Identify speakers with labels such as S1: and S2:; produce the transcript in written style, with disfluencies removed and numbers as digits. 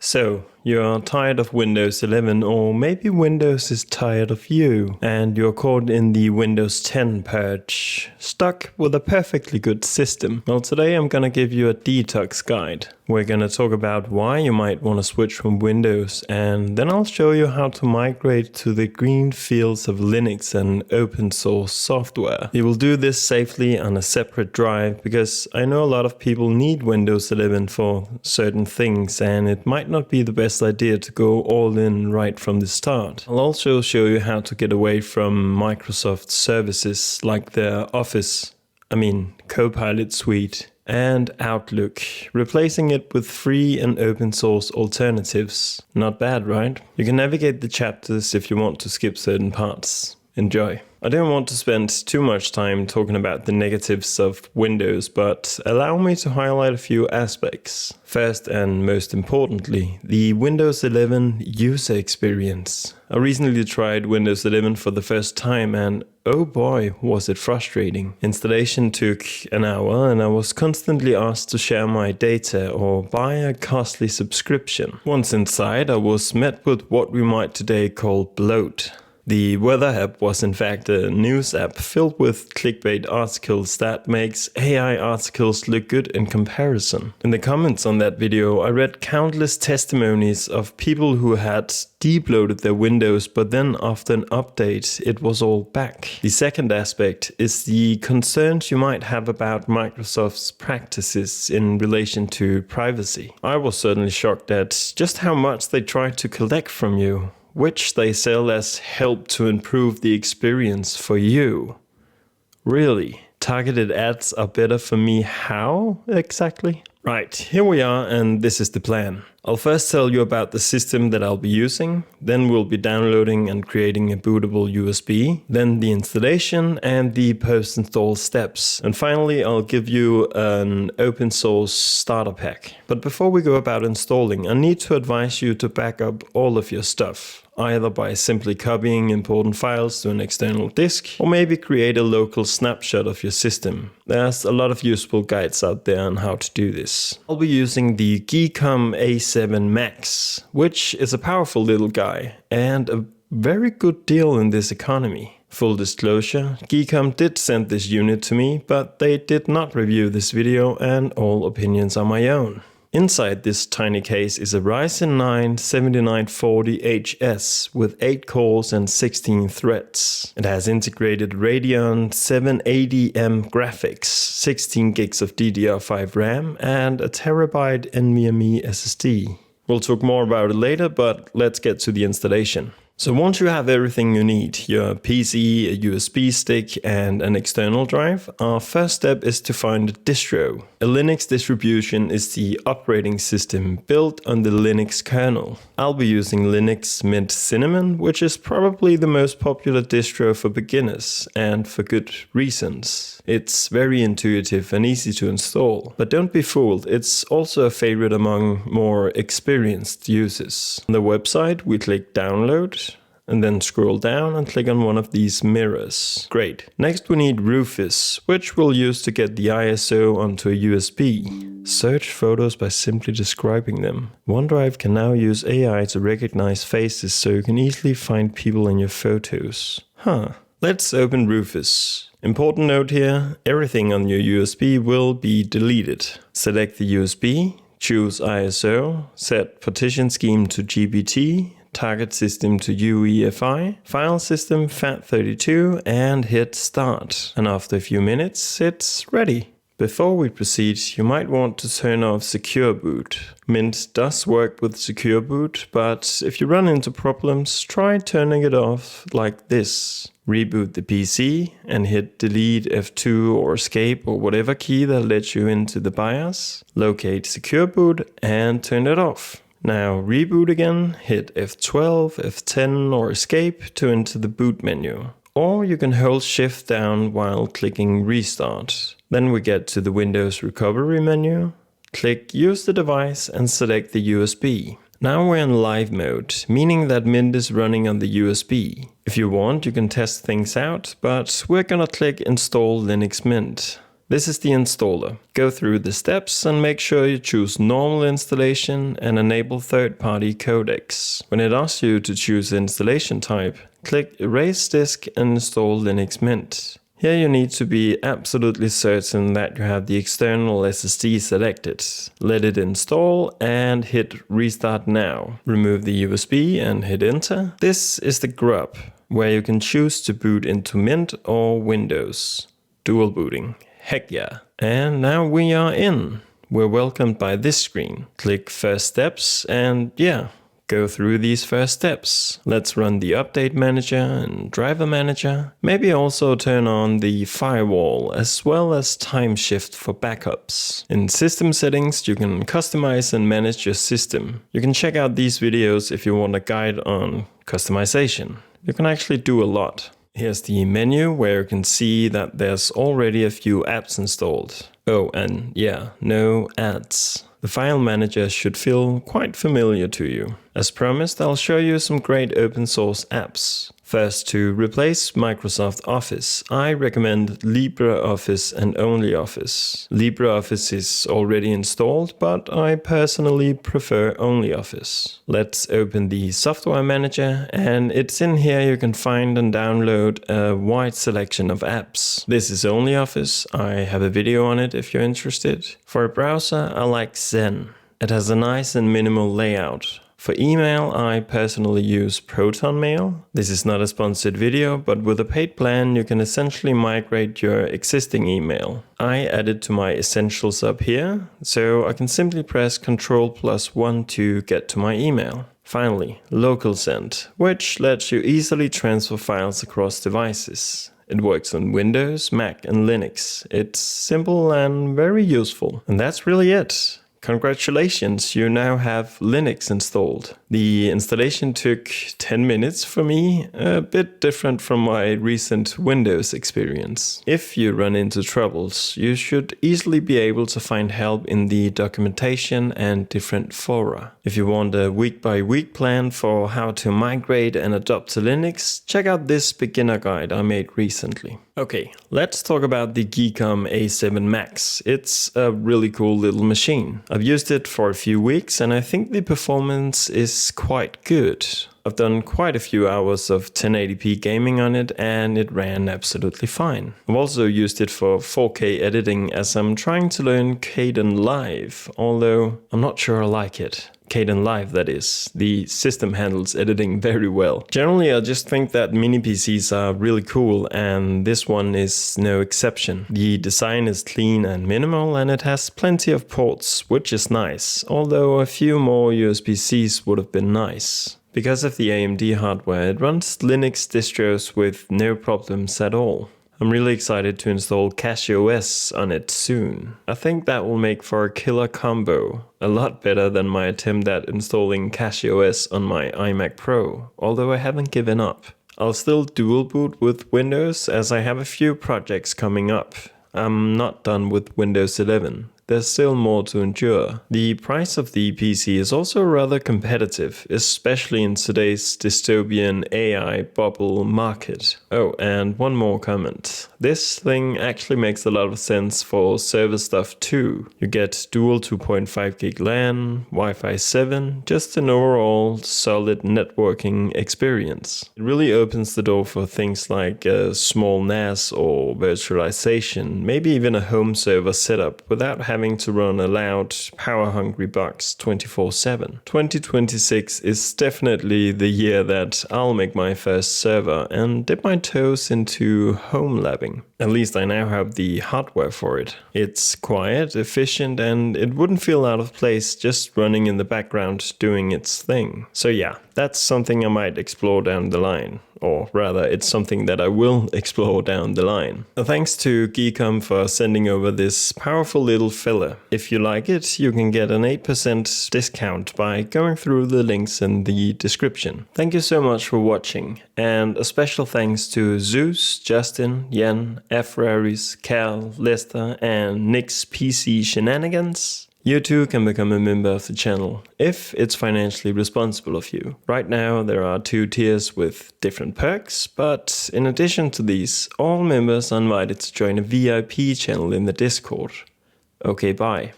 S1: So, you're tired of Windows 11, or maybe Windows is tired of you, and you're caught in the Windows 10 purge, stuck with a perfectly good system. Well, today I'm gonna give you a detox guide. We're gonna talk about why you might want to switch from Windows, and then I'll show you how to migrate to the green fields of Linux and open source software. You will do this safely on a separate drive, because I know a lot of people need Windows 11 for certain things, and it might not be the best idea to go all in right from the start. I'll also show you how to get away from Microsoft services like their Copilot suite and Outlook, replacing it with free and open source alternatives. Not bad, right? You can navigate the chapters if you want to skip certain parts. Enjoy. I don't want to spend too much time talking about the negatives of Windows, but allow me to highlight a few aspects. First and most importantly, the Windows 11 user experience. I recently tried Windows 11 for the first time, and oh boy, was it frustrating. Installation took an hour and I was constantly asked to share my data or buy a costly subscription. Once inside, I was met with what we might today call bloat. The weather app was in fact a news app filled with clickbait articles that makes AI articles look good in comparison. In the comments on that video, I read countless testimonies of people who had debloated their Windows, but then after an update, it was all back. The second aspect is the concerns you might have about Microsoft's practices in relation to privacy. I was certainly shocked at just how much they try to collect from you, which they sell as help to improve the experience for you. Really? Targeted ads are better for me how exactly? Right, here we are, and this is the plan. I'll first tell you about the system that I'll be using, then we'll be downloading and creating a bootable USB, then the installation and the post-install steps. And finally, I'll give you an open source starter pack. But before we go about installing, I need to advise you to back up all of your stuff, either by simply copying important files to an external disk, or maybe create a local snapshot of your system. There's a lot of useful guides out there on how to do this. I'll be using the Geekom A7 Max, which is a powerful little guy and a very good deal in this economy. Full disclosure, Geekom did send this unit to me, but they did not review this video, and all opinions are my own. Inside this tiny case is a Ryzen 9 7940HS with 8 cores and 16 threads. It has integrated Radeon 780M graphics, 16 gigs of DDR5 RAM and a terabyte NVMe SSD. We'll talk more about it later, but let's get to the installation. So once you have everything you need, your PC, a USB stick and an external drive, our first step is to find a distro. A Linux distribution is the operating system built on the Linux kernel. I'll be using Linux Mint Cinnamon, which is probably the most popular distro for beginners, and for good reasons. It's very intuitive and easy to install. But don't be fooled, it's also a favorite among more experienced users. On the website, we click download, and then scroll down and click on one of these mirrors. Great. Next we need Rufus, which we'll use to get the ISO onto a USB. Search photos by simply describing them. OneDrive can now use AI to recognize faces, so you can easily find people in your photos. Let's open Rufus. Important note here, everything on your USB will be deleted. Select the USB, choose ISO, set partition scheme to GPT, target system to UEFI, file system FAT32, and hit start. And after a few minutes, it's ready. Before we proceed, you might want to turn off Secure Boot. Mint does work with Secure Boot, but if you run into problems, try turning it off like this. Reboot the PC and hit delete F2 or escape or whatever key that lets you into the BIOS. Locate Secure Boot and turn it off. Now reboot again, hit F12, F10 or escape to enter the boot menu. Or you can hold shift down while clicking restart. Then we get to the Windows recovery menu. Click use the device and select the USB. Now we're in live mode, meaning that Mint is running on the USB. If you want, you can test things out, but we're gonna click install Linux Mint. This is the installer. Go through the steps and make sure you choose normal installation and enable third-party codecs. When it asks you to choose the installation type, click Erase Disk and install Linux Mint. Here you need to be absolutely certain that you have the external SSD selected. Let it install and hit Restart Now. Remove the USB and hit Enter. This is the grub, where you can choose to boot into Mint or Windows. Dual booting. Heck yeah. And now we are in. We're welcomed by this screen. Click First Steps and yeah, go through these first steps. Let's run the Update Manager and Driver Manager. Maybe also turn on the firewall as well as time shift for backups. In system settings, you can customize and manage your system. You can check out these videos if you want a guide on customization. You can actually do a lot. Here's the menu where you can see that there's already a few apps installed. Oh, and yeah, no ads. The file manager should feel quite familiar to you. As promised, I'll show you some great open source apps. First, to replace Microsoft Office, I recommend LibreOffice and OnlyOffice. LibreOffice is already installed, but I personally prefer OnlyOffice. Let's open the software manager, and it's in here you can find and download a wide selection of apps. This is OnlyOffice. I have a video on it if you're interested. For a browser, I like Zen. It has a nice and minimal layout. For email, I personally use ProtonMail. This is not a sponsored video, but with a paid plan, you can essentially migrate your existing email. I add it to my essentials up here, so I can simply press Ctrl+1 to get to my email. Finally, Local Send, which lets you easily transfer files across devices. It works on Windows, Mac, and Linux. It's simple and very useful. And that's really it. Congratulations, you now have Linux installed. The installation took 10 minutes for me, a bit different from my recent Windows experience. If you run into troubles, you should easily be able to find help in the documentation and different fora. If you want a week-by-week plan for how to migrate and adopt to Linux, check out this beginner guide I made recently. Okay, let's talk about the Geekom A7 Max. It's a really cool little machine. I've used it for a few weeks and I think the performance is quite good. I've done quite a few hours of 1080p gaming on it and it ran absolutely fine. I've also used it for 4K editing as I'm trying to learn Kdenlive, although I'm not sure I like it. Kdenlive, that is. The system handles editing very well. Generally, I just think that mini PCs are really cool and this one is no exception. The design is clean and minimal and it has plenty of ports, which is nice, although a few more USB-Cs would have been nice. Because of the AMD hardware, it runs Linux distros with no problems at all. I'm really excited to install CachyOS on it soon. I think that will make for a killer combo, a lot better than my attempt at installing CachyOS on my iMac Pro, although I haven't given up. I'll still dual boot with Windows as I have a few projects coming up. I'm not done with Windows 11. There's still more to endure. The price of the PC is also rather competitive, especially in today's dystopian AI bubble market. Oh, and one more comment. This thing actually makes a lot of sense for server stuff too. You get dual 2.5 gig LAN, Wi-Fi 7, just an overall solid networking experience. It really opens the door for things like a small NAS or virtualization, maybe even a home server setup without having to run a loud, power-hungry box 24/7. 2026 is definitely the year that I'll make my first server and dip my toes into home labbing. At least I now have the hardware for it. It's quiet, efficient, and it wouldn't feel out of place just running in the background doing its thing. So yeah, that's something I might explore down the line. Or rather, it's something that I will explore down the line. Thanks to Geekom for sending over this powerful little filler. If you like it, you can get an 8% discount by going through the links in the description. Thank you so much for watching, and a special thanks to Zeus, Justin, Yen, F. Raris, Cal, Lester, and Nick's PC Shenanigans. You too can become a member of the channel, if it's financially responsible of you. Right now there are 2 tiers with different perks, but in addition to these, all members are invited to join a VIP channel in the Discord. Okay, bye.